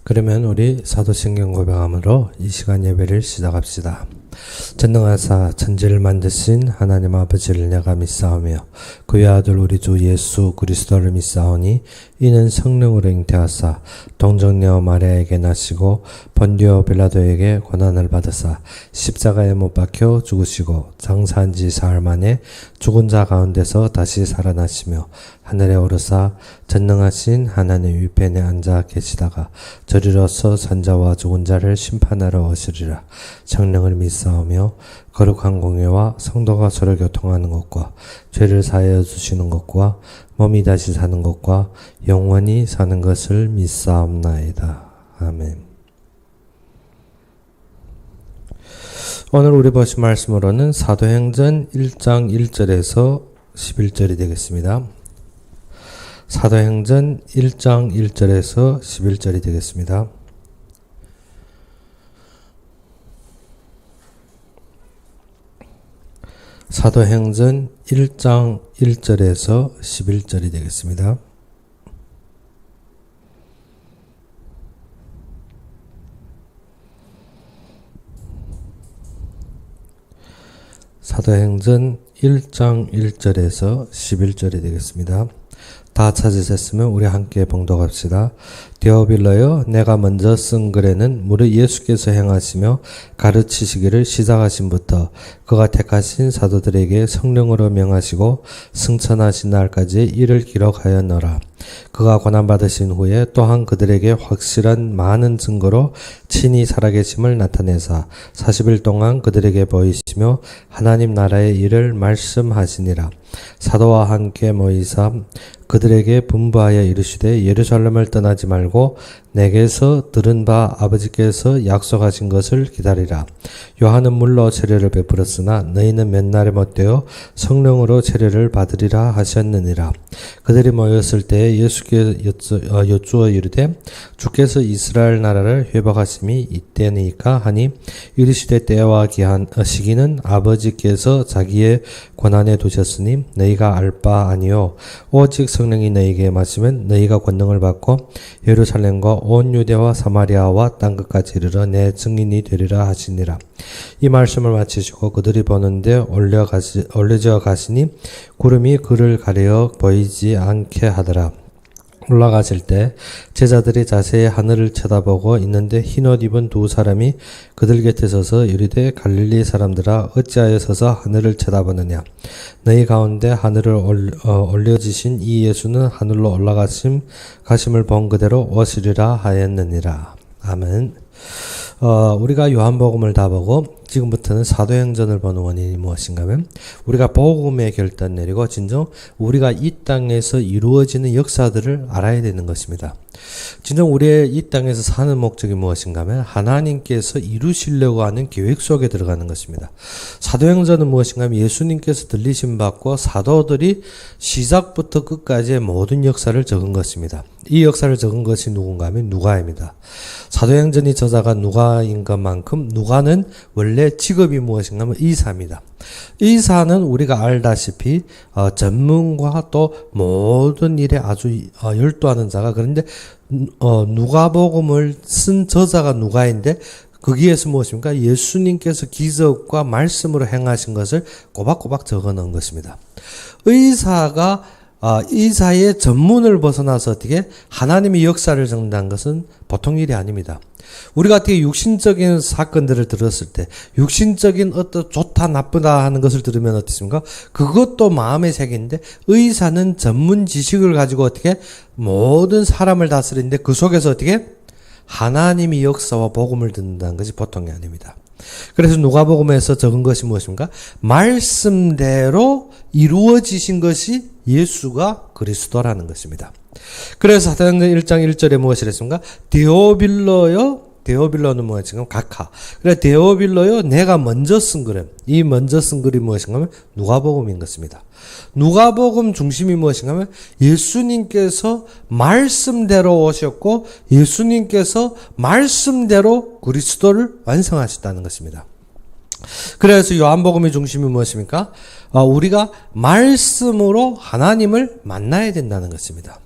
그러면 우리 사도신경 고백함으로 이 시간 예배를 시작합시다. 전능하사 천지를 만드신 하나님 아버지를 내가 믿사오며 그의 아들 우리 주 예수 그리스도를 믿사오니 이는 성령으로 잉태하사 동정녀 마리아에게 나시고 본디오 빌라도에게 고난을 받으사 십자가에 못 박혀 죽으시고 장사한 지 사흘 만에 죽은 자 가운데서 다시 살아나시며 하늘에 오르사 전능하신 하나님 위편에 앉아 계시다가 저리로서 산자와 죽은 자를 심판하러 오시리라. 성령을 믿사오며 거룩한 공예와 성도가 서로 교통하는 것과 죄를 사하여 주시는 것과 몸이 다시 사는 것과 영원히 사는 것을 믿사옵나이다. 아멘. 오늘 우리 보신 말씀으로는 사도행전 1장 1절에서 11절이 되겠습니다. 사도행전 1장 1절에서 11절이 되겠습니다. 사도행전 1장 1절에서 11절이 되겠습니다. 사도행전 1장 1절에서 11절이 되겠습니다. 다 찾으셨으면 우리 함께 봉독합시다. 데오빌러여, 내가 먼저 쓴 글에는 무릇 예수께서 행하시며 가르치시기를 시작하신부터 그가 택하신 사도들에게 성령으로 명하시고 승천하신 날까지 이를 기록하였노라. 그가 고난받으신 후에 또한 그들에게 확실한 많은 증거로 친히 살아계심을 나타내사 40일 동안 그들에게 보이시며 하나님 나라의 일을 말씀하시니라. 사도와 함께 모이사 그들에게 분부하여 이르시되 예루살렘을 떠나지 말고 내게서 들은 바 아버지께서 약속하신 것을 기다리라. 요한은 물로 세례를 베풀었으나 너희는 몇 날에 못되어 성령으로 세례를 받으리라 하셨느니라. 그들이 모였을 때에 예수께 여쭈어 이르되 주께서 이스라엘 나라를 회복하심이 이때니까 하니 이르시되 때와 기한 시기는 아버지께서 자기의 권한에 두셨으니 너희가 알 바 아니요 오직 성령이 너희에게 마시면 너희가 권능을 받고 예루살렘과 온 유대와 사마리아와 땅 끝까지 이르러 내 증인이 되리라 하시니라. 이 말씀을 마치시고 그들이 보는데 올려져 가시니 구름이 그를 가려 보이지 않게 하더라. 올라가실 때 제자들이 자세히 하늘을 쳐다보고 있는데 흰옷 입은 두 사람이 그들 곁에 서서 이르되 갈릴리 사람들아 어찌하여 서서 하늘을 쳐다보느냐. 너희 가운데 하늘을 올려지신 이 예수는 하늘로 가심을 본 그대로 오시리라 하였느니라. 아멘. 우리가 요한복음을 다 보고 지금부터는 사도행전을 보는 원인이 무엇인가 하면 우리가 복음의 결단 내리고 진정 우리가 이 땅에서 이루어지는 역사들을 알아야 되는 것입니다. 진정 우리의 이 땅에서 사는 목적이 무엇인가 하면 하나님께서 이루시려고 하는 계획 속에 들어가는 것입니다. 사도행전은 무엇인가 하면 예수님께서 들리심 받고 사도들이 시작부터 끝까지의 모든 역사를 적은 것입니다. 이 역사를 적은 것이 누군가 하면 누가입니다. 사도행전이 저자가 누가인 것만큼 누가는 원래 직업이 무엇인가 하면 의사입니다. 의사는 우리가 알다시피 전문가 또 모든 일에 아주 열도하는 자가 그런데 누가복음을 쓴 저자가 누가인데 거기에서 무엇입니까? 예수님께서 기적과 말씀으로 행하신 것을 꼬박꼬박 적어놓은 것입니다. 의사의 전문을 벗어나서 어떻게 하나님의 역사를 적는다는 것은 보통 일이 아닙니다. 우리가 어떻게 육신적인 사건들을 들었을 때 육신적인 어떤 좋다 나쁘다 하는 것을 들으면 어떻습니까? 그것도 마음의 세계인데 의사는 전문 지식을 가지고 어떻게 모든 사람을 다스리는데 그 속에서 어떻게 하나님의 역사와 복음을 듣는다는 것이 보통이 아닙니다. 그래서 누가복음에서 적은 것이 무엇입니까? 말씀대로 이루어지신 것이 예수가 그리스도라는 것입니다. 그래서 사도행전 1장 1절에 무엇을 했습니까? 데오빌러는 무엇인가? 각하. 그래 데오빌러요 내가 먼저 쓴 글은 이 먼저 쓴 글이 무엇인가 하면 누가복음인 것입니다. 누가복음 중심이 무엇인가 하면 예수님께서 말씀대로 오셨고 예수님께서 말씀대로 그리스도를 완성하셨다는 것입니다. 그래서 요한복음의 중심이 무엇입니까? 우리가 말씀으로 하나님을 만나야 된다는 것입니다.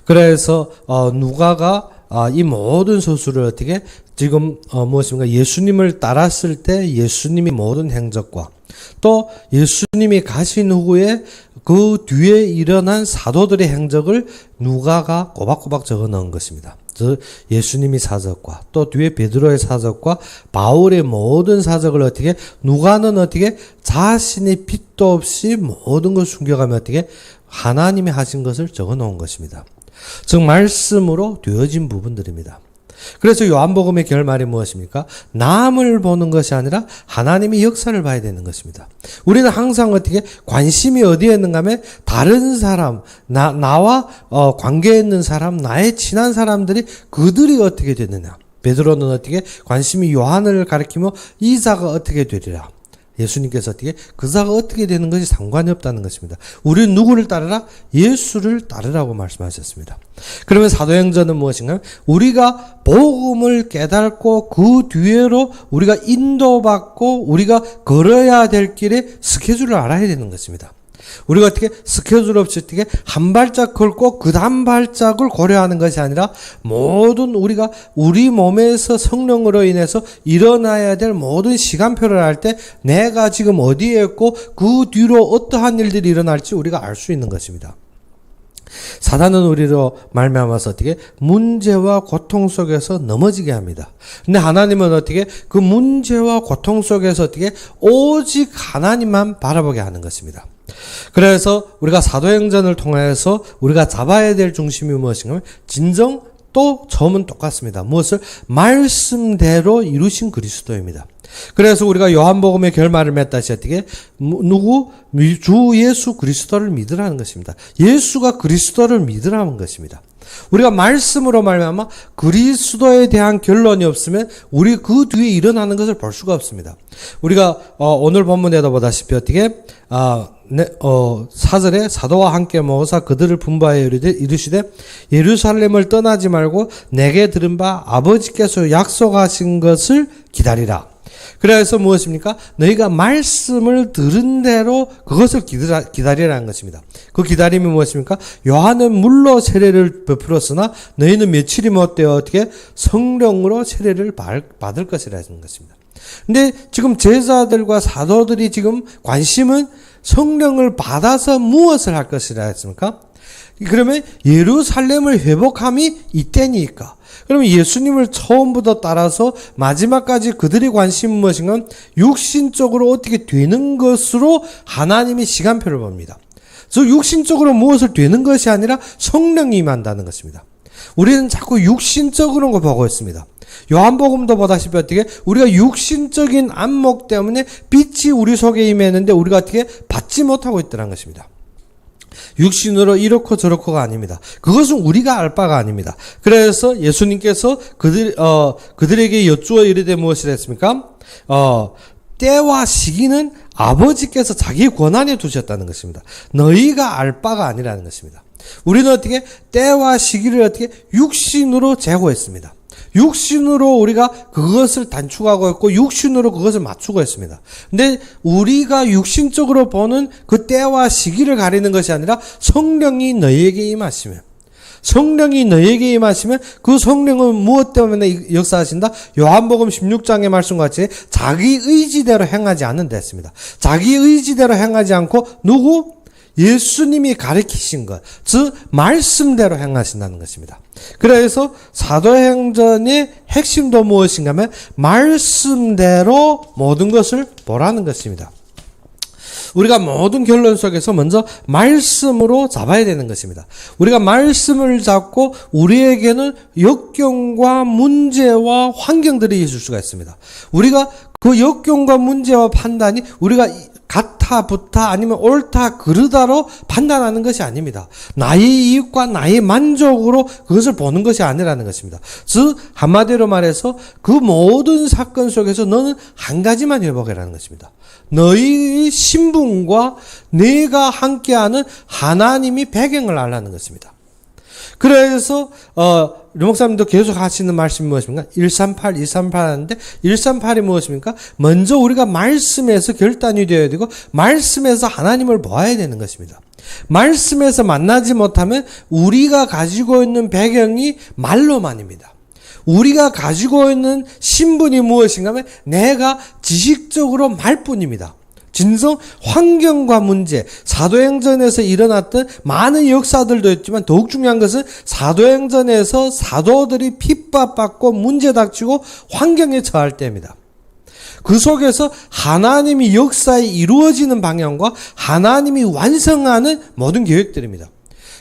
그래서 누가가 이 모든 서술을 어떻게 지금 무엇입니까? 예수님을 따랐을 때 예수님이 모든 행적과 또 예수님이 가신 후에 그 뒤에 일어난 사도들의 행적을 누가가 꼬박꼬박 적어 넣은 것입니다. 즉 예수님이 사적과 또 뒤에 베드로의 사적과 바울의 모든 사적을 어떻게 누가는 어떻게 자신의 빚도 없이 모든 걸 숨겨가며 어떻게 하나님이 하신 것을 적어 놓은 것입니다. 즉 말씀으로 되어진 부분들입니다. 그래서 요한복음의 결말이 무엇입니까? 남을 보는 것이 아니라 하나님의 역사를 봐야 되는 것입니다. 우리는 항상 어떻게 관심이 어디에 있는가 하면 다른 사람, 나와 관계에 있는 사람, 나의 친한 사람들이 그들이 어떻게 되느냐. 베드로는 어떻게 관심이 요한을 가리키며 이 자가 어떻게 되리라. 예수님께서 어떻게 그 자가 어떻게 되는 것이 상관이 없다는 것입니다. 우리는 누구를 따르라? 예수를 따르라고 말씀하셨습니다. 그러면 사도행전은 무엇인가요? 우리가 복음을 깨닫고 그 뒤로 우리가 인도받고 우리가 걸어야 될 길의 스케줄을 알아야 되는 것입니다. 우리가 어떻게 스케줄 없이 어떻게 한 발짝 걷고 그 다음 발짝을 고려하는 것이 아니라 모든 우리가 우리 몸에서 성령으로 인해서 일어나야 될 모든 시간표를 알 때 내가 지금 어디에 있고 그 뒤로 어떠한 일들이 일어날지 우리가 알 수 있는 것입니다. 사단은 우리로 말미암아서 어떻게 문제와 고통 속에서 넘어지게 합니다. 근데 하나님은 어떻게 그 문제와 고통 속에서 어떻게 오직 하나님만 바라보게 하는 것입니다. 그래서 우리가 사도행전을 통해서 우리가 잡아야 될 중심이 무엇인가 하면 진정 또 점은 똑같습니다. 무엇을? 말씀대로 이루신 그리스도입니다. 그래서 우리가 요한복음의 결말을 맺다시 어떻게 주 예수 그리스도를 믿으라는 것입니다. 예수가 그리스도를 믿으라는 것입니다. 우리가 말씀으로 말미암아 그리스도에 대한 결론이 없으면 우리 그 뒤에 일어나는 것을 볼 수가 없습니다. 우리가 오늘 본문에도 보다시피 어떻게 4절에 사도와 함께 모으사 그들을 분부하여 이르시되 예루살렘을 떠나지 말고 내게 들은 바 아버지께서 약속하신 것을 기다리라. 그래서 무엇입니까? 너희가 말씀을 들은 대로 그것을 기다리라는 것입니다. 그 기다림이 무엇입니까? 요한은 물로 세례를 베풀었으나 너희는 며칠이 못되어 어떻게 성령으로 세례를 받을 것이라는 것입니다. 근데 지금 제자들과 사도들이 지금 관심은 성령을 받아서 무엇을 할 것이라 했습니까? 그러면 예루살렘을 회복함이 이때니까. 그러면 예수님을 처음부터 따라서 마지막까지 그들의 관심은 무엇인가? 육신적으로 어떻게 되는 것으로 하나님이 시간표를 봅니다. 즉 육신적으로 무엇을 되는 것이 아니라 성령이 임한다는 것입니다. 우리는 자꾸 육신적으로 보고 있습니다. 요한복음도 보다시피 어떻게 우리가 육신적인 안목 때문에 빛이 우리 속에 임했는데 우리가 어떻게 받지 못하고 있다는 것입니다. 육신으로 이렇고 저렇고가 아닙니다. 그것은 우리가 알 바가 아닙니다. 그래서 예수님께서 그들에게 여쭈어 이르되 무엇이라 했습니까? 때와 시기는 아버지께서 자기 권한에 두셨다는 것입니다. 너희가 알 바가 아니라는 것입니다. 우리는 어떻게 때와 시기를 어떻게 육신으로 재고했습니다. 육신으로 우리가 그것을 단축하고 있고 육신으로 그것을 맞추고 있습니다. 근데 우리가 육신적으로 보는 그 때와 시기를 가리는 것이 아니라 성령이 너희에게 임하시면 그 성령은 무엇 때문에 역사하신다? 요한복음 16장의 말씀과 같이 자기 의지대로 행하지 않는다 했습니다. 자기 의지대로 행하지 않고 누구? 예수님이 가르치신 것, 즉 말씀대로 행하신다는 것입니다. 그래서 사도행전의 핵심도 무엇인가 하면 말씀대로 모든 것을 보라는 것입니다. 우리가 모든 결론 속에서 먼저 말씀으로 잡아야 되는 것입니다. 우리가 말씀을 잡고 우리에게는 역경과 문제와 환경들이 있을 수가 있습니다. 우리가 그 역경과 문제와 판단이 우리가 같아 붙아 아니면 옳다 그르다로 판단하는 것이 아닙니다. 나의 이익과 나의 만족으로 그것을 보는 것이 아니라는 것입니다. 즉 한마디로 말해서 그 모든 사건 속에서 너는 한 가지만 회복해라는 것입니다. 너의 신분과 내가 함께하는 하나님이 배경을 알라는 것입니다. 그래서 류목사님도 계속 하시는 말씀이 무엇입니까? 138, 238 하는데 138이 무엇입니까? 먼저 우리가 말씀에서 결단이 되어야 되고 말씀에서 하나님을 보아야 되는 것입니다. 말씀에서 만나지 못하면 우리가 가지고 있는 배경이 말로만입니다. 우리가 가지고 있는 신분이 무엇인가 하면 내가 지식적으로 말뿐입니다. 진정 환경과 문제, 사도행전에서 일어났던 많은 역사들도 있지만 더욱 중요한 것은 사도행전에서 사도들이 핍박받고 문제 닥치고 환경에 처할 때입니다. 그 속에서 하나님이 역사에 이루어지는 방향과 하나님이 완성하는 모든 계획들입니다.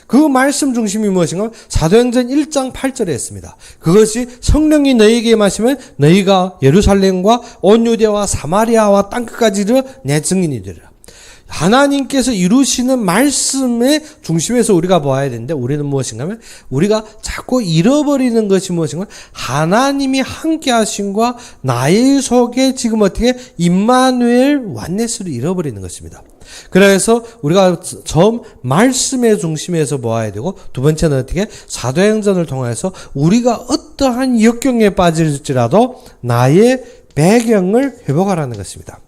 그 말씀 중심이 무엇인가? 사도행전 1장 8절에 있습니다. 그것이 성령이 너희에게 임하시면 너희가 예루살렘과 온 유대와 사마리아와 땅끝까지 내 증인이 되리라. 하나님께서 이루시는 말씀의 중심에서 우리가 보아야 되는데 우리는 무엇인가 하면 우리가 자꾸 잃어버리는 것이 무엇인가? 하나님이 함께 하심과 나의 속에 지금 어떻게 임마누엘 완네스를 잃어버리는 것입니다. 그래서 우리가 처음 말씀의 중심에서 보아야 되고 두 번째는 어떻게 사도행전을 통해서 우리가 어떠한 역경에 빠질지라도 나의 배경을 회복하라는 것입니다.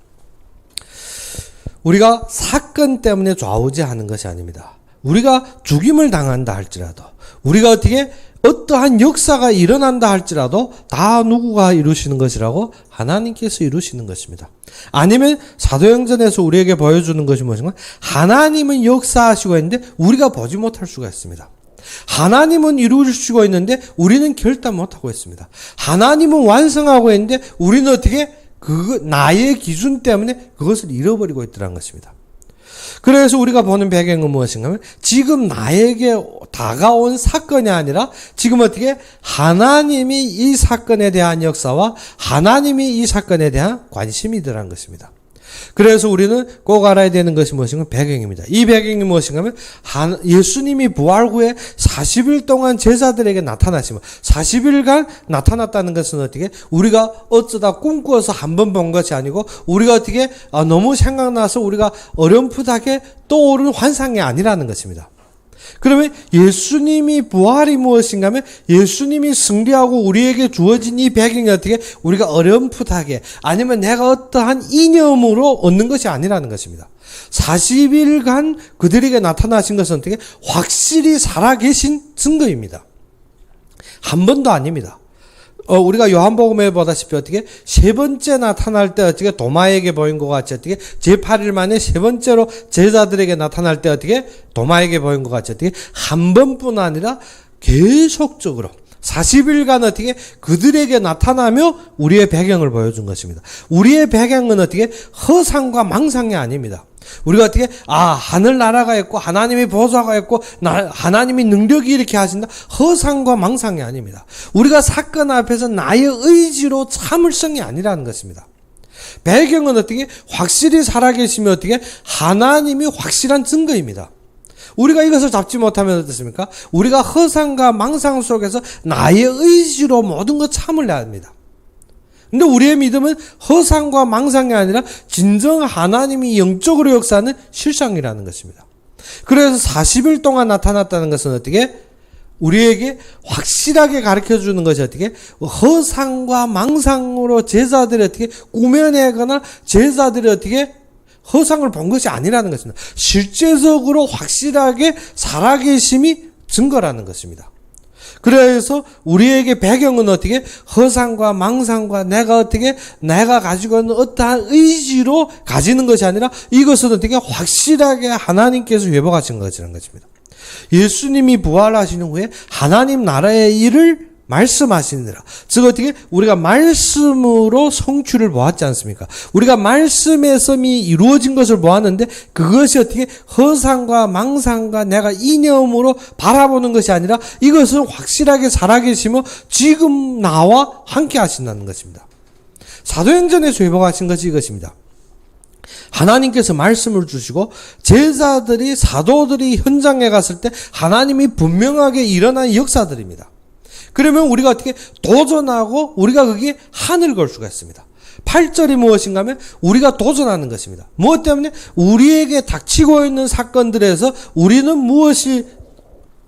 우리가 사건 때문에 좌우지하는 것이 아닙니다. 우리가 죽임을 당한다 할지라도 우리가 어떻게 어떠한 역사가 일어난다 할지라도 다 누구가 이루시는 것이라고? 하나님께서 이루시는 것입니다. 아니면 사도행전에서 우리에게 보여주는 것이 무엇인가? 하나님은 역사하시고 있는데 우리가 보지 못할 수가 있습니다. 하나님은 이루시고 있는데 우리는 결단 못하고 있습니다. 하나님은 완성하고 있는데 우리는 어떻게 나의 기준 때문에 그것을 잃어버리고 있더라는 것입니다. 그래서 우리가 보는 배경은 무엇인가 하면 지금 나에게 다가온 사건이 아니라 지금 어떻게 하나님이 이 사건에 대한 역사와 하나님이 이 사건에 대한 관심이더라는 것입니다. 그래서 우리는 꼭 알아야 되는 것이 무엇인가? 배경입니다. 이 배경이 무엇인가 하면 예수님이 부활 후에 40일 동안 제자들에게 나타나시면 40일간 나타났다는 것은 어떻게 우리가 어쩌다 꿈꾸어서 한 번 본 것이 아니고 우리가 어떻게 너무 생각나서 우리가 어렴풋하게 떠오르는 환상이 아니라는 것입니다. 그러면 예수님이 부활이 무엇인가 하면 예수님이 승리하고 우리에게 주어진 이 배경이 어떻게 우리가 어렴풋하게 아니면 내가 어떠한 이념으로 얻는 것이 아니라는 것입니다. 40일간 그들에게 나타나신 것은 어떻게 확실히 살아계신 증거입니다. 한 번도 아닙니다. 우리가 요한복음에 보다시피 어떻게 세 번째 나타날 때 어떻게 도마에게 보인 것 같이 어떻게 제8일 만에 세 번째로 제자들에게 나타날 때 어떻게 도마에게 보인 것 같이 어떻게 한 번뿐 아니라 계속적으로 40일간 어떻게 그들에게 나타나며 우리의 배경을 보여준 것입니다. 우리의 배경은 어떻게 허상과 망상이 아닙니다. 우리가 어떻게 하늘나라가 있고 하나님의 보좌가 있고 하나님이 능력이 이렇게 하신다 허상과 망상이 아닙니다. 우리가 사건 앞에서 나의 의지로 참을성이 아니라는 것입니다. 배경은 어떻게 확실히 살아계시며 어떻게 하나님이 확실한 증거입니다. 우리가 이것을 잡지 못하면 어떻습니까? 우리가 허상과 망상 속에서 나의 의지로 모든 것 참으려 합니다. 근데 우리의 믿음은 허상과 망상이 아니라 진정 하나님이 영적으로 역사하는 실상이라는 것입니다. 그래서 40일 동안 나타났다는 것은 어떻게? 우리에게 확실하게 가르쳐 주는 것이 어떻게? 허상과 망상으로 제자들이 어떻게 꾸며내거나 제자들이 어떻게 허상을 본 것이 아니라는 것입니다. 실제적으로 확실하게 살아계심이 증거라는 것입니다. 그래서 우리에게 배경은 어떻게 허상과 망상과 내가 가지고 있는 어떠한 의지로 가지는 것이 아니라 이것은 어떻게 확실하게 하나님께서 회복하신 것이라는 것입니다. 예수님이 부활하신 후에 하나님 나라의 일을 말씀하시느라 즉 어떻게 우리가 말씀으로 성취를 보았지 않습니까? 우리가 말씀에서 이루어진 것을 보았는데 그것이 어떻게 허상과 망상과 내가 이념으로 바라보는 것이 아니라 이것은 확실하게 살아계시며 지금 나와 함께 하신다는 것입니다. 사도행전에서 회복하신 것이 이것입니다. 하나님께서 말씀을 주시고 제자들이 사도들이 현장에 갔을 때 하나님이 분명하게 일어난 역사들입니다. 그러면 우리가 어떻게 도전하고 우리가 거기에 한을 걸 수가 있습니다. 8절이 무엇인가 하면 우리가 도전하는 것입니다. 무엇 때문에? 우리에게 닥치고 있는 사건들에서 우리는 무엇이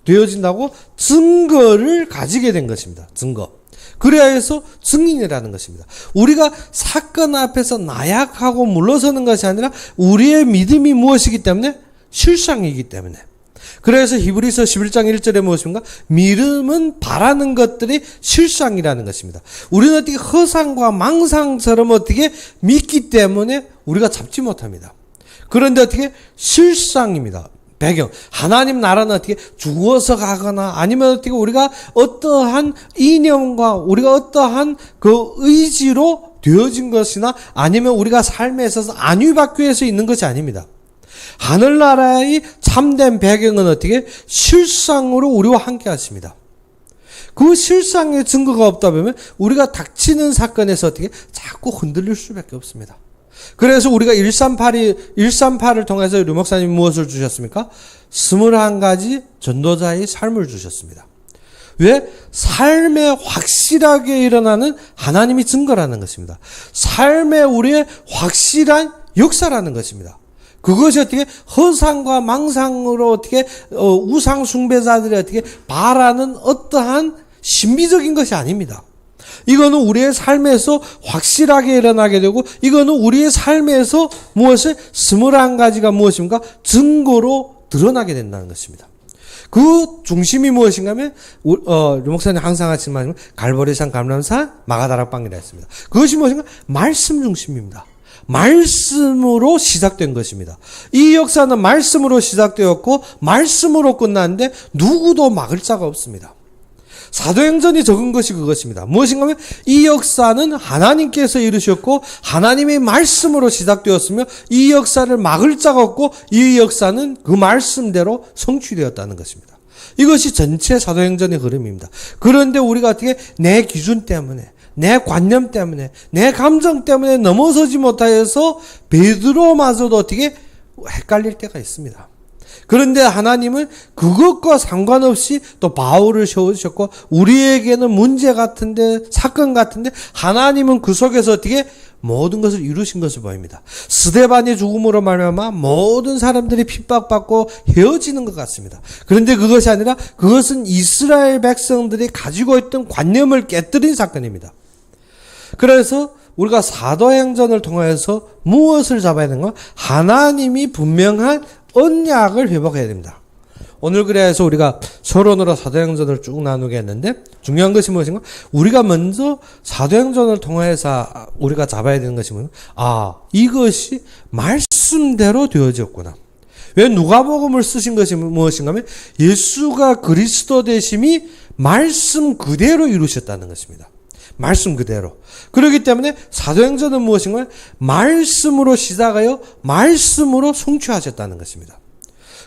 되어진다고 증거를 가지게 된 것입니다. 증거. 그래야 해서 증인이라는 것입니다. 우리가 사건 앞에서 나약하고 물러서는 것이 아니라 우리의 믿음이 무엇이기 때문에? 실상이기 때문에. 그래서 히브리서 11장 1절에 무엇입니까? 믿음은 바라는 것들이 실상이라는 것입니다. 우리는 어떻게 허상과 망상처럼 어떻게 믿기 때문에 우리가 잡지 못합니다. 그런데 어떻게? 실상입니다. 배경. 하나님 나라는 어떻게 죽어서 가거나 아니면 어떻게 우리가 어떠한 이념과 우리가 어떠한 그 의지로 되어진 것이나 아니면 우리가 삶에 있어서 안위박교에서 있는 것이 아닙니다. 하늘나라의 참된 배경은 어떻게? 실상으로 우리와 함께 하십니다. 그 실상의 증거가 없다 보면 우리가 닥치는 사건에서 어떻게? 자꾸 흔들릴 수밖에 없습니다. 그래서 우리가 138을 통해서 류 목사님 무엇을 주셨습니까? 21가지 전도자의 삶을 주셨습니다. 왜? 삶에 확실하게 일어나는 하나님이 증거라는 것입니다. 삶에 우리의 확실한 역사라는 것입니다. 그것이 어떻게 허상과 망상으로 어떻게 우상 숭배자들이 어떻게 바라는 어떠한 신비적인 것이 아닙니다. 이거는 우리의 삶에서 확실하게 일어나게 되고 이거는 우리의 삶에서 무엇을 21가지가 무엇인가 증거로 드러나게 된다는 것입니다. 그 중심이 무엇인가 하면 류 목사님 항상 하시는 말씀은 갈보리산, 감람산, 마가다락방이라 했습니다. 그것이 무엇인가? 말씀 중심입니다. 말씀으로 시작된 것입니다. 이 역사는 말씀으로 시작되었고 말씀으로 끝났는데 누구도 막을 자가 없습니다. 사도행전이 적은 것이 그것입니다. 무엇인가 하면 이 역사는 하나님께서 이루셨고 하나님의 말씀으로 시작되었으며 이 역사를 막을 자가 없고 이 역사는 그 말씀대로 성취되었다는 것입니다. 이것이 전체 사도행전의 흐름입니다. 그런데 우리가 어떻게 내 기준 때문에 내 관념 때문에 내 감정 때문에 넘어서지 못하여서 베드로마저도 어떻게 헷갈릴 때가 있습니다. 그런데 하나님은 그것과 상관없이 또 바울을 세우셨고 우리에게는 문제 같은데 사건 같은데 하나님은 그 속에서 어떻게 모든 것을 이루신 것을 보입니다. 스데반의 죽음으로 말미암아 모든 사람들이 핍박받고 헤어지는 것 같습니다. 그런데 그것이 아니라 그것은 이스라엘 백성들이 가지고 있던 관념을 깨뜨린 사건입니다. 그래서 우리가 사도행전을 통해서 무엇을 잡아야 되는가? 하나님이 분명한 언약을 회복해야 됩니다. 오늘 그래서 우리가 서론으로 사도행전을 쭉 나누게 했는데 중요한 것이 무엇인가? 우리가 먼저 사도행전을 통해서 우리가 잡아야 되는 것이 뭐냐? 이것이 말씀대로 되어졌구나. 왜 누가복음을 쓰신 것이 무엇인가 하면 예수가 그리스도 되심이 말씀 그대로 이루셨다는 것입니다. 말씀 그대로. 그렇기 때문에 사도행전은 무엇인가요? 말씀으로 시작하여 말씀으로 성취하셨다는 것입니다.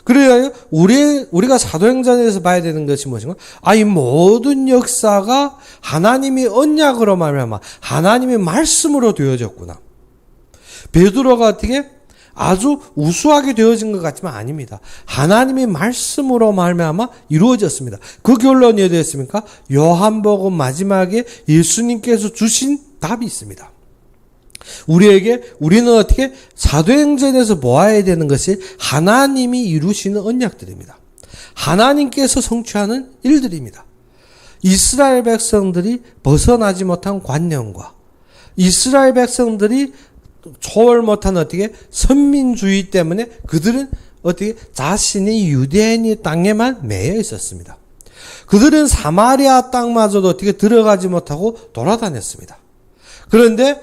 그래야 우리가 사도행전에서 봐야 되는 것이 무엇인가? 이 모든 역사가 하나님의 언약으로 말미암아 하나님의 말씀으로 되어졌구나. 베드로가 어떻게 아주 우수하게 되어진 것 같지만 아닙니다. 하나님의 말씀으로 말미암아 이루어졌습니다. 그 결론이 어디 있습니까? 요한복음 마지막에 예수님께서 주신 답이 있습니다. 우리는 어떻게 사도행전에서 보아야 되는 것이 하나님이 이루시는 언약들입니다. 하나님께서 성취하는 일들입니다. 이스라엘 백성들이 벗어나지 못한 관념과 이스라엘 백성들이 초월 못한 어떻게 선민주의 때문에 그들은 어떻게 자신이 유대인의 땅에만 매여 있었습니다. 그들은 사마리아 땅마저도 어떻게 들어가지 못하고 돌아다녔습니다. 그런데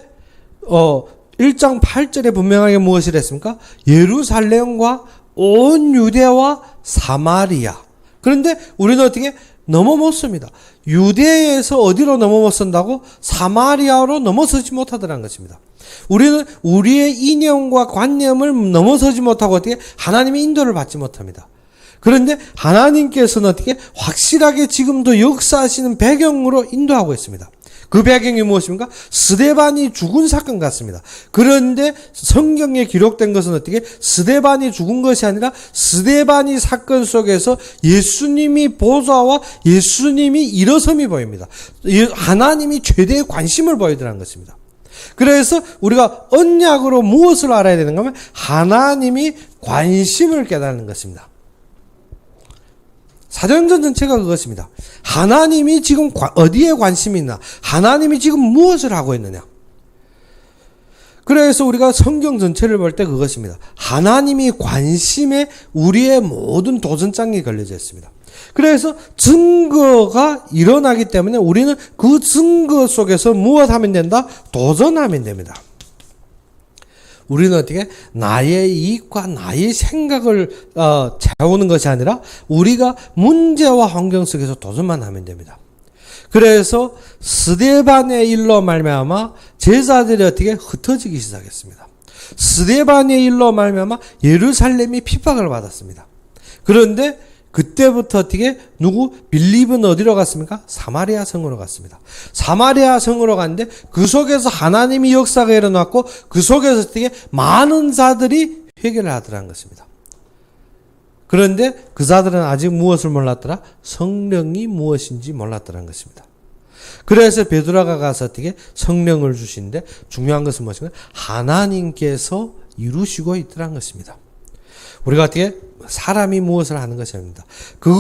1장 8절에 분명하게 무엇을 했습니까? 예루살렘과 온 유대와 사마리아. 그런데 우리는 어떻게 넘어못 씁니다. 유대에서 어디로 넘어못 쓴다고? 사마리아로 넘어서지 못하더라는 것입니다. 우리는 우리의 이념과 관념을 넘어서지 못하고 어떻게 하나님의 인도를 받지 못합니다. 그런데 하나님께서는 어떻게 확실하게 지금도 역사하시는 배경으로 인도하고 있습니다. 그 배경이 무엇입니까? 스데반이 죽은 사건 같습니다. 그런데 성경에 기록된 것은 어떻게 스데반이 죽은 것이 아니라 스데반이 사건 속에서 예수님이 보좌와 예수님이 일어섬이 보입니다. 하나님이 최대의 관심을 보이더라는 것입니다. 그래서 우리가 언약으로 무엇을 알아야 되는가 하면 하나님이 관심을 깨닫는 것입니다. 사도행전 전체가 그것입니다. 하나님이 지금 어디에 관심이 있나? 하나님이 지금 무엇을 하고 있느냐? 그래서 우리가 성경 전체를 볼 때 그것입니다. 하나님이 관심에 우리의 모든 도전장이 걸려져 있습니다. 그래서 증거가 일어나기 때문에 우리는 그 증거 속에서 무엇 하면 된다? 도전하면 됩니다. 우리는 어떻게 나의 이익과 나의 생각을 채우는 것이 아니라 우리가 문제와 환경 속에서 도전만 하면 됩니다. 그래서 스데반의 일로 말미암아 제자들이 어떻게 흩어지기 시작했습니다. 스데반의 일로 말미암아 예루살렘이 핍박을 받았습니다. 그런데 그때부터 어떻게 빌립은 어디로 갔습니까? 사마리아 성으로 갔습니다. 사마리아 성으로 갔는데 그 속에서 하나님의 역사가 일어났고 그 속에서 어떻게 많은 자들이 회개를 하더라는 것입니다. 그런데 그 자들은 아직 무엇을 몰랐더라? 성령이 무엇인지 몰랐더라는 것입니다. 그래서 베드로가 가서 어떻게 성령을 주시는데 중요한 것은 무엇인가? 하나님께서 이루시고 있더라는 것입니다. 우리가 어떻게 사람이 무엇을 하는 것이 아닙니다. 그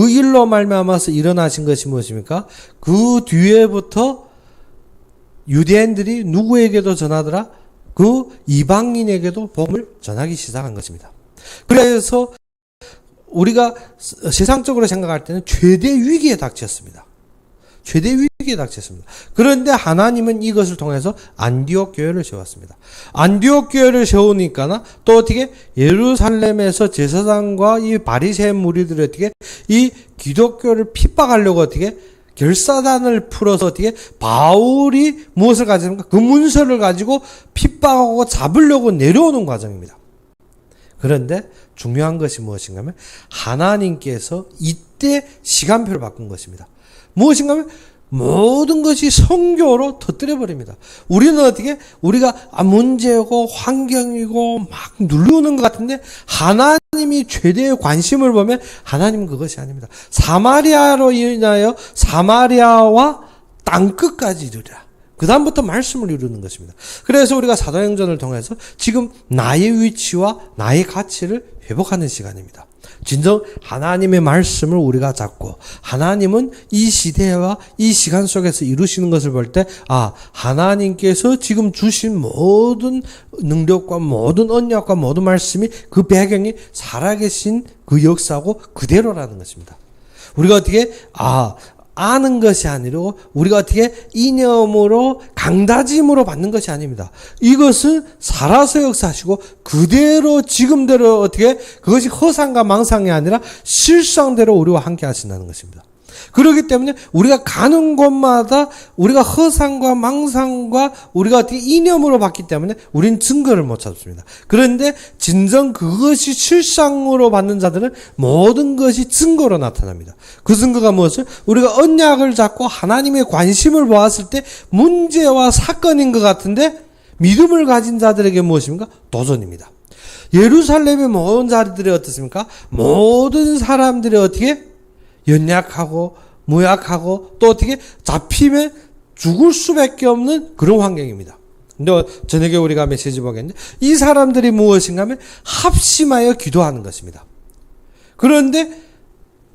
일로 말미암아서 일어나신 것이 무엇입니까? 그 뒤에부터 유대인들이 누구에게도 전하더라? 그 이방인에게도 복음을 전하기 시작한 것입니다. 그래서 우리가 세상적으로 생각할 때는 최대 위기에 닥쳤습니다. 최대 위기에 닥쳤습니다. 그런데 하나님은 이것을 통해서 안디옥 교회를 세웠습니다. 안디옥 교회를 세우니까 또 어떻게 예루살렘에서 제사장과 이 바리새인 무리들이 어떻게 이 기독교를 핍박하려고 어떻게 결사단을 풀어서 어떻게 바울이 무엇을 가졌습니까? 그 문서를 가지고 핍박하고 잡으려고 내려오는 과정입니다. 그런데 중요한 것이 무엇인가 하면 하나님께서 이때 시간표를 바꾼 것입니다. 무엇인가 하면 모든 것이 성교로 터뜨려 버립니다. 우리는 어떻게 우리가 문제고 환경이고 막 누르는 것 같은데 하나님이 최대의 관심을 보면 하나님은 그것이 아닙니다. 사마리아로 인하여 사마리아와 땅끝까지 이르리라. 그 다음부터 말씀을 이루는 것입니다. 그래서 우리가 사도행전을 통해서 지금 나의 위치와 나의 가치를 회복하는 시간입니다. 진정 하나님의 말씀을 우리가 잡고 하나님은 이 시대와 이 시간 속에서 이루시는 것을 볼 때 하나님께서 지금 주신 모든 능력과 모든 언약과 모든 말씀이 그 배경이 살아계신 그 역사고 그대로라는 것입니다. 우리가 어떻게 아는 것이 아니고 우리가 어떻게 이념으로 강다짐으로 받는 것이 아닙니다. 이것은 살아서 역사하시고 그대로 지금대로 어떻게 그것이 허상과 망상이 아니라 실상대로 우리와 함께 하신다는 것입니다. 그렇기 때문에 우리가 가는 곳마다 우리가 허상과 망상과 우리가 어떻게 이념으로 봤기 때문에 우리는 증거를 못 찾습니다. 그런데 진정 그것이 실상으로 받는 자들은 모든 것이 증거로 나타납니다. 그 증거가 무엇을? 우리가 언약을 잡고 하나님의 관심을 보았을 때 문제와 사건인 것 같은데 믿음을 가진 자들에게 무엇입니까? 도전입니다. 예루살렘의 모든 자들이 어떻습니까? 모든 사람들이 어떻게 연약하고 무약하고 또 어떻게 잡히면 죽을 수밖에 없는 그런 환경입니다. 근데 저녁에 우리가 메시지 보겠는데 이 사람들이 무엇인가 하면 합심하여 기도하는 것입니다. 그런데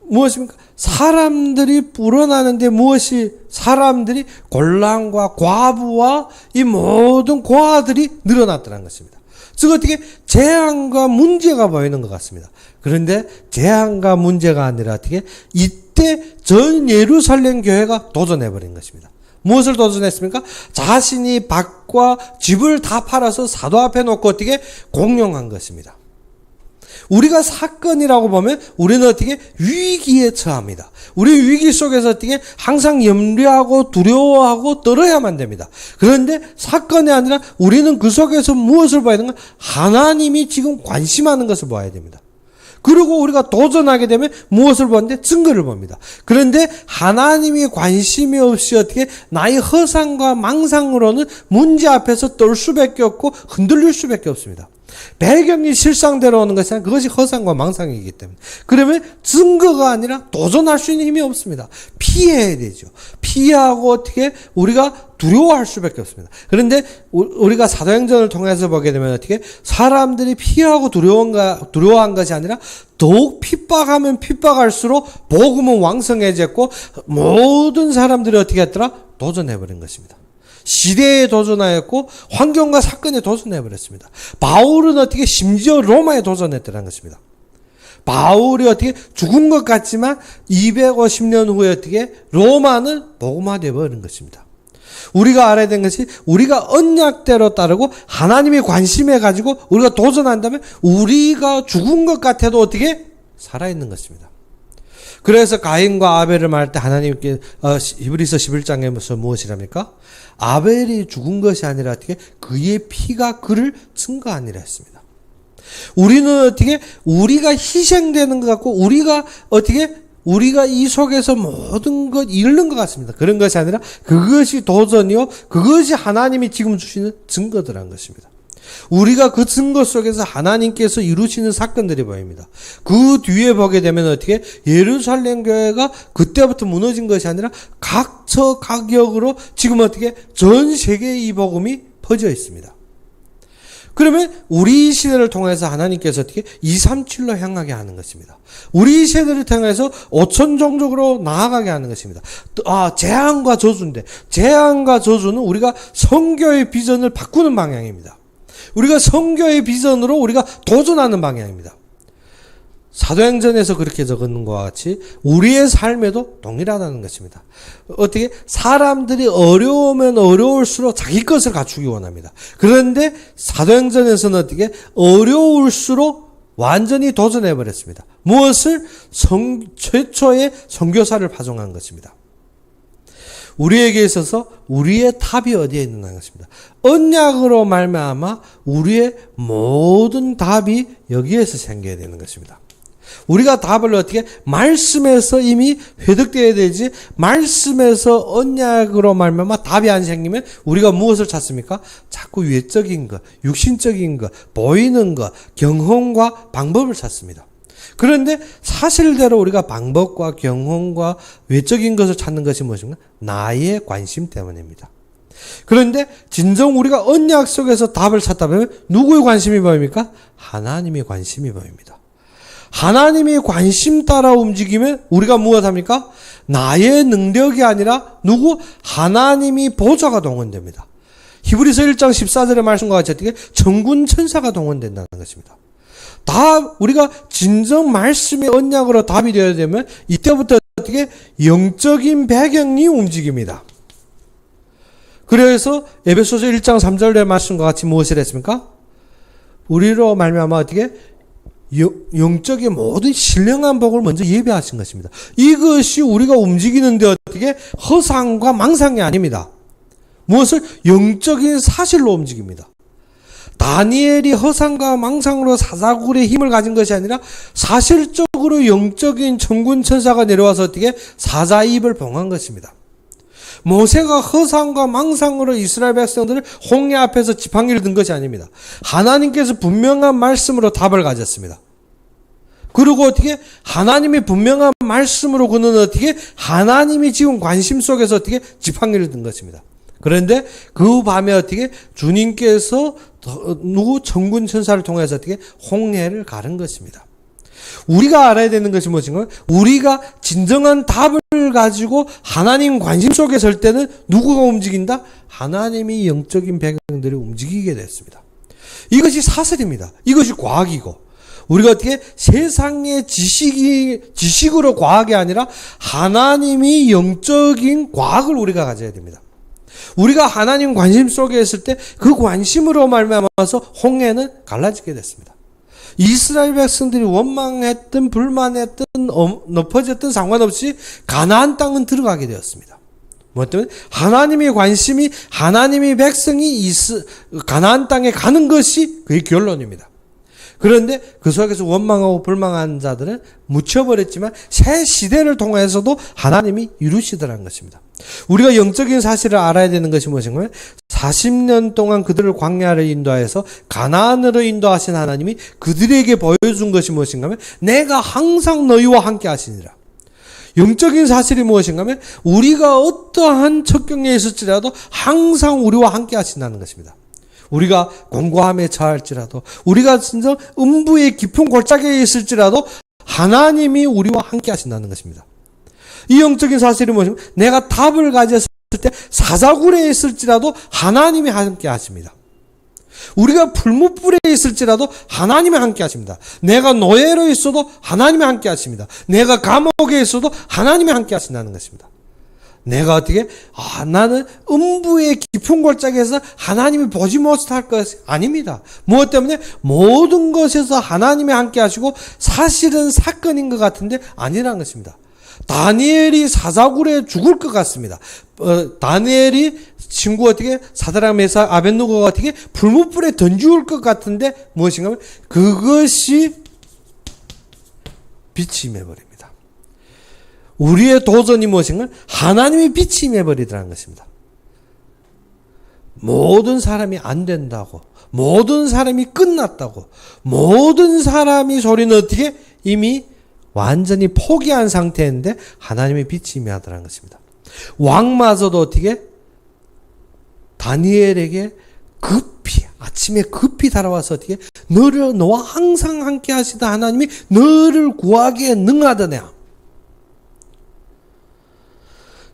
무엇입니까? 사람들이 불어나는데 무엇이 사람들이 곤란과 과부와 이 모든 고아들이 늘어났다는 것입니다. 즉 어떻게 재앙과 문제가 보이는 것 같습니다. 그런데 재앙과 문제가 아니라 어떻게 이때 전 예루살렘 교회가 도전해버린 것입니다. 무엇을 도전했습니까? 자신이 밭과 집을 다 팔아서 사도 앞에 놓고 어떻게 공용한 것입니다. 우리가 사건이라고 보면 우리는 어떻게 위기에 처합니다. 우리 위기 속에서 어떻게 항상 염려하고 두려워하고 떨어야만 됩니다. 그런데 사건이 아니라 우리는 그 속에서 무엇을 봐야 되는가? 하나님이 지금 관심하는 것을 봐야 됩니다. 그리고 우리가 도전하게 되면 무엇을 보는데? 증거를 봅니다. 그런데 하나님이 관심이 없이 어떻게 나의 허상과 망상으로는 문제 앞에서 떨 수밖에 없고 흔들릴 수밖에 없습니다. 배경이 실상대로 오는 것이 아니라 그것이 허상과 망상이기 때문에. 그러면 증거가 아니라 도전할 수 있는 힘이 없습니다. 피해야 되죠. 피하고 어떻게 우리가 두려워할 수밖에 없습니다. 그런데 우리가 사도행전을 통해서 보게 되면 어떻게 사람들이 피하고 두려워한 것이 아니라 더욱 핍박하면 핍박할수록 복음은 왕성해졌고 모든 사람들이 어떻게 했더라? 도전해버린 것입니다. 시대에 도전하였고 환경과 사건에 도전해버렸습니다. 바울은 어떻게 심지어 로마에 도전했다는 것입니다. 바울이 어떻게 죽은 것 같지만 250년 후에 어떻게 로마는 복음화되어 버린 것입니다. 우리가 알아야 되는 것이 우리가 언약대로 따르고 하나님의 관심에 가지고 우리가 도전한다면 우리가 죽은 것 같아도 어떻게 살아있는 것입니다. 그래서 가인과 아벨을 말할 때 하나님께 히브리서 11장에서 무엇이랍니까? 아벨이 죽은 것이 아니라 어떻게 그의 피가 그를 증거하니라 했습니다. 우리는 어떻게 우리가 희생되는 것 같고 우리가 이 속에서 모든 것 잃는 것 같습니다. 그런 것이 아니라 그것이 도전이요 그것이 하나님이 지금 주시는 증거들한 것입니다. 우리가 그 증거 속에서 하나님께서 이루시는 사건들이 보입니다. 그 뒤에 보게 되면 어떻게 예루살렘 교회가 그때부터 무너진 것이 아니라 각처 각역으로 지금 어떻게 전 세계에 이 복음이 퍼져 있습니다. 그러면 우리 시대를 통해서 하나님께서 어떻게 237로 향하게 하는 것입니다. 우리 세대를 통해서 5천 종족으로 나아가게 하는 것입니다. 재앙과 저주인데 재앙과 저주는 우리가 선교의 비전을 바꾸는 방향입니다. 우리가 선교의 비전으로 우리가 도전하는 방향입니다. 사도행전에서 그렇게 적은 것과 같이 우리의 삶에도 동일하다는 것입니다. 어떻게 사람들이 어려우면 어려울수록 자기 것을 갖추기 원합니다. 그런데 사도행전에서는 어떻게 어려울수록 완전히 도전해버렸습니다. 무엇을? 최초의 선교사를 파송한 것입니다. 우리에게 있어서 우리의 답이 어디에 있는 것입니다. 언약으로 말미암아 우리의 모든 답이 여기에서 생겨야 되는 것입니다. 우리가 답을 어떻게 말씀에서 이미 회복되어야 되지 말씀에서 언약으로 말미암아 답이 안 생기면 우리가 무엇을 찾습니까? 자꾸 외적인 것, 육신적인 것, 보이는 것, 경험과 방법을 찾습니다. 그런데 사실대로 우리가 방법과 경험과 외적인 것을 찾는 것이 무엇인가? 나의 관심 때문입니다. 그런데 진정 우리가 언약 속에서 답을 찾다 보면 누구의 관심이 보입니까? 하나님의 관심이 보입니다. 하나님의 관심 따라 움직이면 우리가 무엇합니까? 나의 능력이 아니라 누구? 하나님이 보좌가 동원됩니다. 히브리서 1장 14절의 말씀과 같이 어떻게 천군 천사가 동원된다는 것입니다. 우리가 진정 말씀의 언약으로 답이 되어야 되면 이때부터 어떻게 영적인 배경이 움직입니다. 그래서 에베소서 1장 3절의 말씀과 같이 무엇을 했습니까? 우리로 말미암아 어떻게 영적인 모든 신령한 복을 먼저 예배하신 것입니다. 이것이 우리가 움직이는데 어떻게 허상과 망상이 아닙니다. 무엇을? 영적인 사실로 움직입니다. 다니엘이 허상과 망상으로 사자굴의 힘을 가진 것이 아니라 사실적으로 영적인 천군 천사가 내려와서 어떻게 사자의 입을 봉한 것입니다. 모세가 허상과 망상으로 이스라엘 백성들을 홍해 앞에서 지팡이를 든 것이 아닙니다. 하나님께서 분명한 말씀으로 답을 가졌습니다. 그리고 어떻게 하나님이 분명한 말씀으로 그는 어떻게 하나님이 지금 관심 속에서 어떻게 지팡이를 든 것입니다. 그런데 그 밤에 어떻게 주님께서 천군 천사를 통해서 어떻게 홍해를 가른 것입니다. 우리가 알아야 되는 것이 무엇인가요? 우리가 진정한 답을 가지고 하나님 관심 속에 설 때는 누구가 움직인다? 하나님이 영적인 배경들이 움직이게 됐습니다. 이것이 사설입니다. 이것이 과학이고 우리가 어떻게 세상의 지식으로 과학이 아니라 하나님이 영적인 과학을 우리가 가져야 됩니다. 우리가 하나님 관심 속에 있을 때 그 관심으로 말미암아서 홍해는 갈라지게 됐습니다. 이스라엘 백성들이 원망했든 불만했든 높아졌든 상관없이 가나안 땅은 들어가게 되었습니다. 뭐 때문에? 하나님의 관심이 하나님의 백성이 가나안 땅에 가는 것이 그의 결론입니다. 그런데 그 속에서 원망하고 불망한 자들은 묻혀버렸지만 새 시대를 통해서도 하나님이 이루시더라는 것입니다. 우리가 영적인 사실을 알아야 되는 것이 무엇인가요? 40년 동안 그들을 광야로 인도하여서 가나안으로 인도하신 하나님이 그들에게 보여준 것이 무엇인가 하면 내가 항상 너희와 함께 하시니라. 영적인 사실이 무엇인가 하면 우리가 어떠한 척경에 있을지라도 항상 우리와 함께 하신다는 것입니다. 우리가 공고함에 처할지라도, 우리가 진짜 음부의 깊은 골짜기에 있을지라도 하나님이 우리와 함께 하신다는 것입니다. 이 영적인 사실이 무엇이냐면 내가 답을 가졌을 때 사자굴에 있을지라도 하나님이 함께 하십니다. 우리가 풀무불에 있을지라도 하나님이 함께 하십니다. 내가 노예로 있어도 하나님이 함께 하십니다. 내가 감옥에 있어도 하나님이 함께 하신다는 것입니다. 내가 어떻게 나는 음부의 깊은 골짜기에서 하나님이 보지 못할 것이 아닙니다. 무엇 때문에? 모든 것에서 하나님이 함께 하시고 사실은 사건인 것 같은데 아니라는 것입니다. 다니엘이 사자굴에 죽을 것 같습니다. 다니엘이 친구 어떻게 사드락 메삭 아벳느고가 어떻게 불못불에 던지울 것 같은데 무엇인가 하면 그것이 빛이 임해버립니다. 우리의 도전이 무엇인가? 하나님이 빛이 임해버리더라는 것입니다. 모든 사람이 안 된다고, 모든 사람이 끝났다고, 모든 사람이 소리는 어떻게 이미 완전히 포기한 상태인데 하나님의 빛이 임하더라는 것입니다. 왕마저도 어떻게 다니엘에게 아침에 급히 달아와서 어떻게 너와 항상 함께 하시던 하나님이 너를 구하기에 능하더냐.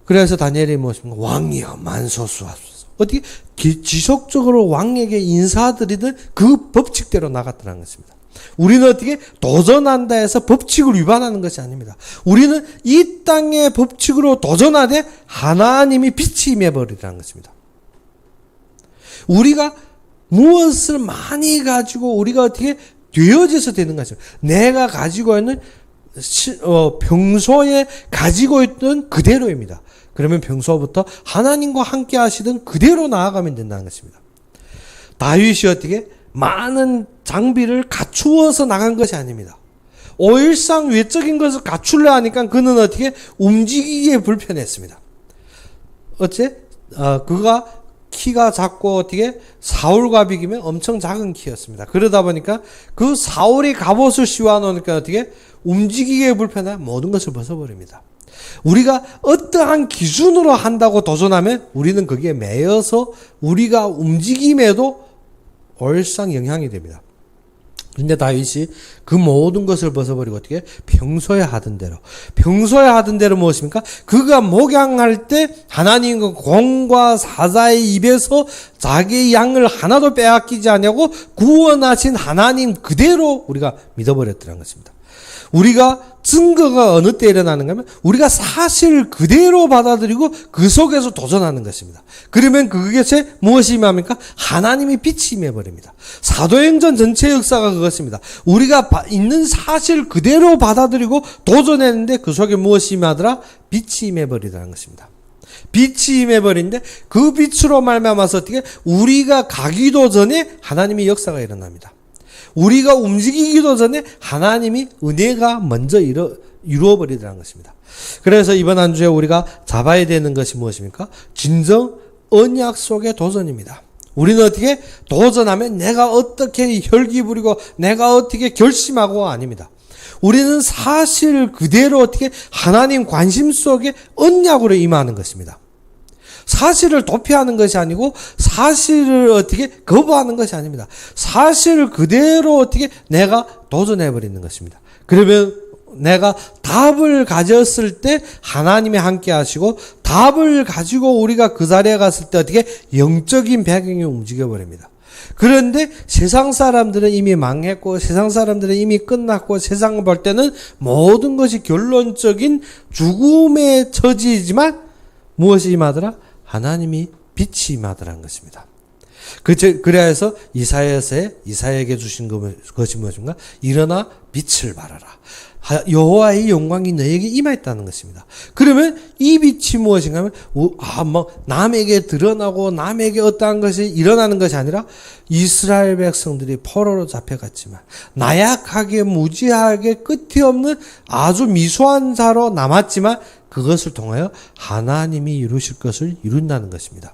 그래서 다니엘이 무엇입니까? 왕이여 만소수하소서. 어떻게 지속적으로 왕에게 인사드리던 그 법칙대로 나갔더라는 것입니다. 우리는 어떻게 도전한다 해서 법칙을 위반하는 것이 아닙니다. 우리는 이 땅의 법칙으로 도전하되 하나님이 빛이 임해버리라는 것입니다. 우리가 무엇을 많이 가지고 우리가 어떻게 되어져서 되는 것입니다. 내가 가지고 있는 평소에 가지고 있던 그대로입니다. 그러면 평소부터 하나님과 함께 하시던 그대로 나아가면 된다는 것입니다. 다윗이 어떻게 많은 장비를 갖추어서 나간 것이 아닙니다. 오일상 외적인 것을 갖추려 하니까 그는 어떻게 움직이기에 불편했습니다. 그가 키가 작고 어떻게 사울과 비교면 엄청 작은 키였습니다. 그러다 보니까 그 사울이 갑옷을 씌워 놓으니까 어떻게 움직이기에 불편한 모든 것을 벗어버립니다. 우리가 어떠한 기준으로 한다고 도전하면 우리는 거기에 매여서 우리가 움직임에도 올상 영향이 됩니다. 근데 다윗이 그 모든 것을 벗어버리고 어떻게 평소에 하던 대로 무엇입니까? 그가 목양할 때 하나님과 공과 사자의 입에서 자기의 양을 하나도 빼앗기지 않냐고 구원하신 하나님 그대로 우리가 믿어버렸다는 것입니다. 우리가 증거가 어느 때 일어나는가 하면 우리가 사실 그대로 받아들이고 그 속에서 도전하는 것입니다. 그러면 그것이 무엇이 임합니까? 하나님이 빛이 임해버립니다. 사도행전 전체 역사가 그것입니다. 우리가 있는 사실 그대로 받아들이고 도전했는데 그 속에 무엇이 임하더라? 빛이 임해버리더라는 것입니다. 빛이 임해버린데 그 빛으로 말미암아서 어떻게 우리가 가기도 전에 하나님의 역사가 일어납니다. 우리가 움직이기도 전에 하나님이 은혜가 먼저 이루어버리더라는 것입니다. 그래서 이번 한 주에 우리가 잡아야 되는 것이 무엇입니까? 진정 언약 속의 도전입니다. 우리는 어떻게 도전하면 내가 어떻게 혈기 부리고 내가 어떻게 결심하고 아닙니다. 우리는 사실 그대로 어떻게 하나님 관심 속에 언약으로 임하는 것입니다. 사실을 도피하는 것이 아니고 사실을 어떻게 거부하는 것이 아닙니다. 사실을 그대로 어떻게 내가 도전해버리는 것입니다. 그러면 내가 답을 가졌을 때 하나님이 함께 하시고 답을 가지고 우리가 그 자리에 갔을 때 어떻게 영적인 배경이 움직여버립니다. 그런데 세상 사람들은 이미 망했고 세상 사람들은 이미 끝났고 세상을 볼 때는 모든 것이 결론적인 죽음의 처지이지만 무엇이 임하더라? 하나님이 빛이 임하더라는 것입니다. 그래서 이사야에게 주신 것이 무엇인가? 일어나 빛을 발하라. 여호와의 영광이 너에게 임하였다는 것입니다. 그러면 이 빛이 무엇인가 하면 남에게 드러나고 남에게 어떠한 것이 일어나는 것이 아니라 이스라엘 백성들이 포로로 잡혀갔지만 나약하게 무지하게 끝이 없는 아주 미소한 자로 남았지만 그것을 통하여 하나님이 이루실 것을 이룬다는 것입니다.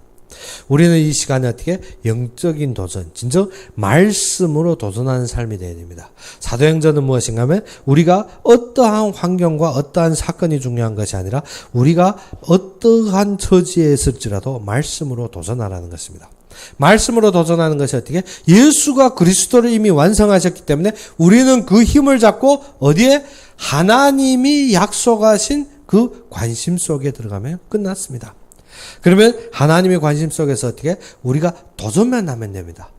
우리는 이 시간에 어떻게 영적인 도전, 진정 말씀으로 도전하는 삶이 되어야 됩니다. 사도행전은 무엇인가 하면 우리가 어떠한 환경과 어떠한 사건이 중요한 것이 아니라 우리가 어떠한 처지에 있을지라도 말씀으로 도전하라는 것입니다. 말씀으로 도전하는 것이 어떻게? 예수가 그리스도를 이미 완성하셨기 때문에 우리는 그 힘을 잡고 어디에? 하나님이 약속하신 그 관심 속에 들어가면 끝났습니다. 그러면 하나님의 관심 속에서 어떻게? 우리가 도전만 하면 됩니다.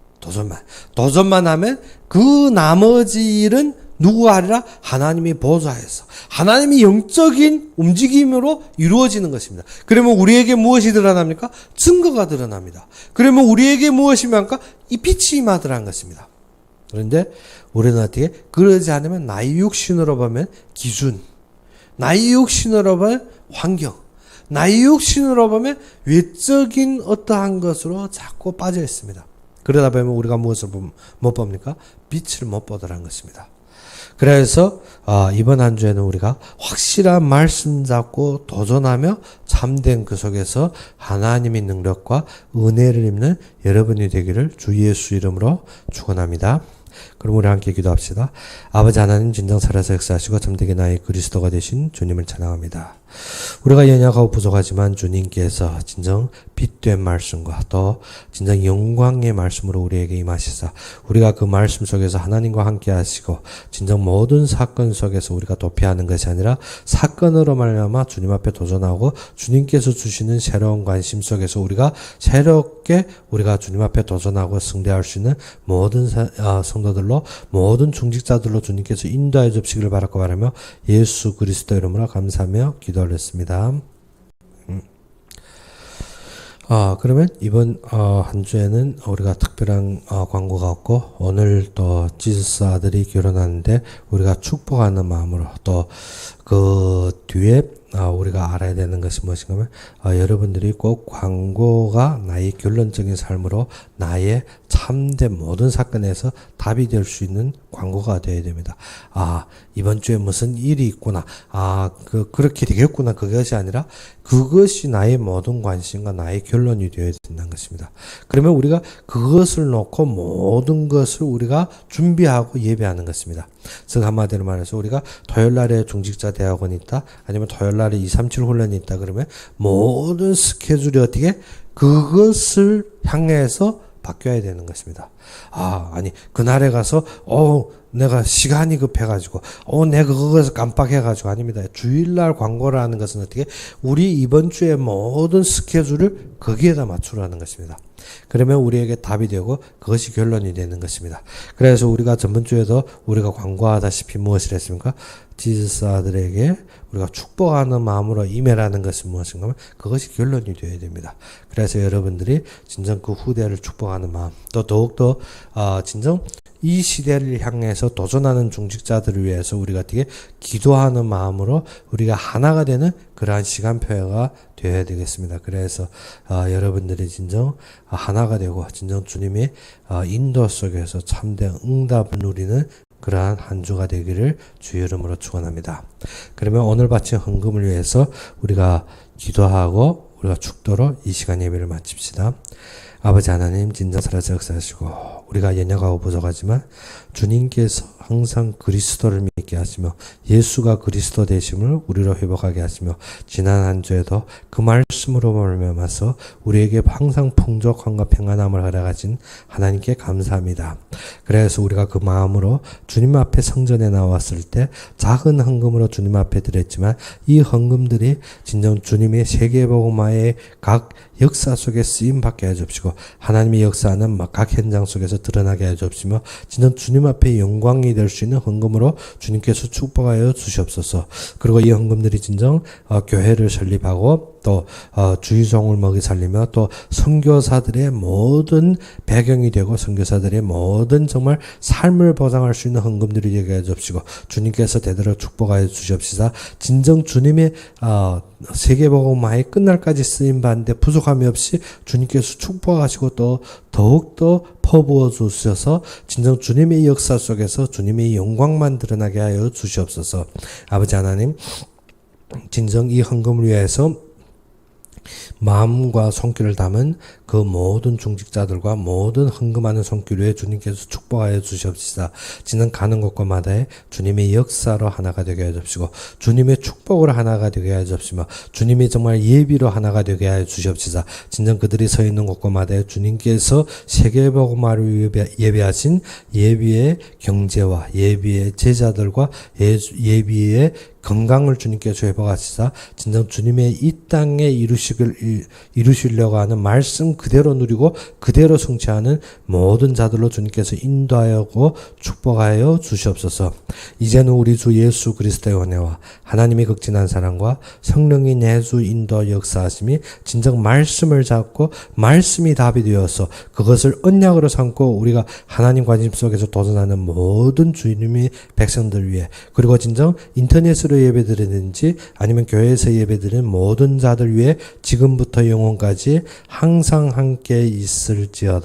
도전만 하면 그 나머지 일은 누구가 하리라? 하나님이 보좌해서 하나님이 영적인 움직임으로 이루어지는 것입니다. 그러면 우리에게 무엇이 드러납니까? 증거가 드러납니다. 그러면 우리에게 무엇이 임할까? 이 빛이 임하더라는 것입니다. 그런데 우리는 어떻게? 그러지 않으면 나의 육신으로 보면 기준, 나의 육신으로 보면 환경, 나의 육신으로 보면 외적인 어떠한 것으로 자꾸 빠져 있습니다. 그러다 보면 우리가 무엇을 못 봅니까? 빛을 못 보더라는 것입니다. 그래서 이번 한 주에는 우리가 확실한 말씀 잡고 도전하며 참된 그 속에서 하나님의 능력과 은혜를 입는 여러분이 되기를 주 예수 이름으로 축원합니다. 그럼 우리 함께 기도합시다. 아버지 하나님, 진정 살아서 역사하시고 참되게 나의 그리스도가 되신 주님을 찬양합니다. 우리가 연약하고 부족하지만 주님께서 진정 빛된 말씀과 또 진정 영광의 말씀으로 우리에게 임하시사 우리가 그 말씀 속에서 하나님과 함께 하시고 진정 모든 사건 속에서 우리가 도피하는 것이 아니라 사건으로 말미암아 주님 앞에 도전하고 주님께서 주시는 새로운 관심 속에서 우리가 새롭게 우리가 주님 앞에 도전하고 승리할 수 있는 모든 성도들로 모든 중직자들로 주님께서 인도해 주시기를 바라며 예수 그리스도 이름으로 감사하며 기도하였습니다. 그러면 이번 한 주에는 우리가 특별한 광고가 없고 오늘 또 지저스 아들이 결혼하는데 우리가 축복하는 마음으로 또 그 뒤에 우리가 알아야 되는 것이 무엇인가 하면 여러분들이 꼭 광고가 나의 결론적인 삶으로 나의 참된 모든 사건에서 답이 될 수 있는 광고가 되어야 됩니다. 이번 주에 무슨 일이 있구나. 그렇게 되겠구나. 그것이 아니라 그것이 나의 모든 관심과 나의 결론이 되어야 된다는 것입니다. 그러면 우리가 그것을 놓고 모든 것을 우리가 준비하고 예배하는 것입니다. 즉 한마디로 말해서 우리가 토요일날에 중직자 대학원이 있다. 아니면 토요일날에 237 훈련이 있다. 그러면 모든 스케줄이 어떻게 그것을 향해서 바뀌어야 되는 것입니다. 아니 그날에 가서 내가 시간이 급해가지고 내가 그것을 깜빡해가지고 아닙니다. 주일날 광고를 하는 것은 어떻게 우리 이번 주의 모든 스케줄을 거기에다 맞추라는 것입니다. 그러면 우리에게 답이 되고 그것이 결론이 되는 것입니다. 그래서 우리가 전번 주에도 우리가 광고하다시피 무엇을 했습니까? 지저스 아들에게 우리가 축복하는 마음으로 임해라는 것은 무엇인가 하면 그것이 결론이 되어야 됩니다. 그래서 여러분들이 진정 그 후대를 축복하는 마음 또 더욱더 진정 이 시대를 향해서 도전하는 중직자들을 위해서 우리가 어떻게 기도하는 마음으로 우리가 하나가 되는 그러한 시간표가 되어야 되겠습니다. 그래서 여러분들이 진정 하나가 되고 진정 주님의 인도 속에서 참된 응답을 누리는 그러한 한 주가 되기를 주의 이름으로 축원합니다. 그러면 오늘 바친 헌금을 위해서 우리가 기도하고 우리가 축도로 이 시간 예배를 마칩시다. 아버지 하나님, 진정 살아서 역사하시고 우리가 연약하고 부족하지만 주님께서 항상 그리스도를 믿게 하시며 예수가 그리스도 되심을 우리로 회복하게 하시며 지난 한 주에도 그 말씀으로 말미암아서 우리에게 항상 풍족함과 평안함을 허락하신 하나님께 감사합니다. 그래서 우리가 그 마음으로 주님 앞에 성전에 나왔을 때 작은 헌금으로 주님 앞에 드렸지만 이 헌금들이 진정 주님의 세계복음화의 각 역사 속에 쓰임받게 해주시고 하나님의 역사하는 각 현장 속에서 드러나게 해주시며 진정 주님 앞에 영광이 될 수 있는 헌금으로 주님께서 축복하여 주시옵소서. 그리고 이 헌금들이 진정 교회를 설립하고 또 주의종을 먹이 살리며 또 선교사들의 모든 배경이 되고 선교사들의 모든 정말 삶을 보장할 수 있는 헌금들이 되게 해주시고 주님께서 대대로 축복하여 주시옵시다. 진정 주님의 세계복음화의 끝날까지 쓰임받는데 부족함이 없이 주님께서 축복하시고 또 더욱더 퍼부어 주셔서 진정 주님의 역사 속에서 주님의 영광만 드러나게 하여 주시옵소서. 아버지 하나님, 진정 이 헌금을 위해서 마음과 손길을 담은 그 모든 중직자들과 모든 헌금하는 손길 위에 주님께서 축복하여 주시옵시다. 진정 가는 곳곳마다에 주님의 역사로 하나가 되게 하여 주시고 주님의 축복으로 하나가 되게 하여 주시며 주님이 정말 예비로 하나가 되게 하여 주시옵시다. 진정 그들이 서 있는 곳곳마다에 주님께서 세계복음화를 예비하신 예비의 경제와 예비의 제자들과 예비의 건강을 주님께서 회복하시사 진정 주님의 이 땅에 이루시려고 하는 말씀 그대로 누리고 그대로 성취하는 모든 자들로 주님께서 인도하고 축복하여 주시옵소서. 이제는 우리 주 예수 그리스도의 은혜와 하나님의 극진한 사랑과 성령의 내주 인도 역사하심이 진정 말씀을 잡고 말씀이 답이 되어서 그것을 언약으로 삼고 우리가 하나님 관심 속에서 도전하는 모든 주님의 백성들 위해 그리고 진정 인터넷으로 예배드리든지 아니면 교회에서 예배드리는 모든 자들 위해 지금부터 영원까지 항상 함께 있을지어다.